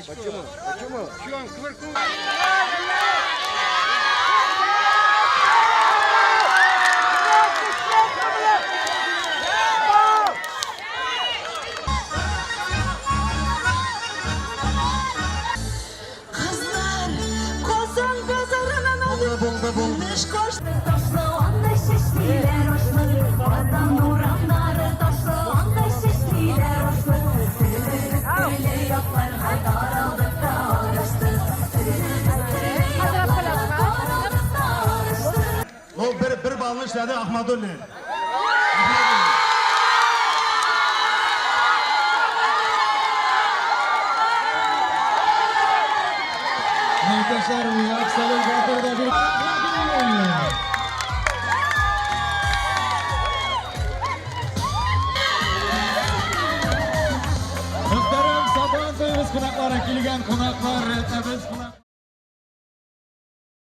Почему? Şu an kıvırkın. Kızlar, kozan pazarından alıp bulmuş koş. O bir balını işledi Ahmadulli. Arkadaşlar bu Aksal'ın Batır'da bir Muhterem Saban to'yimiz qo'noqlari kelgan qo'noqlar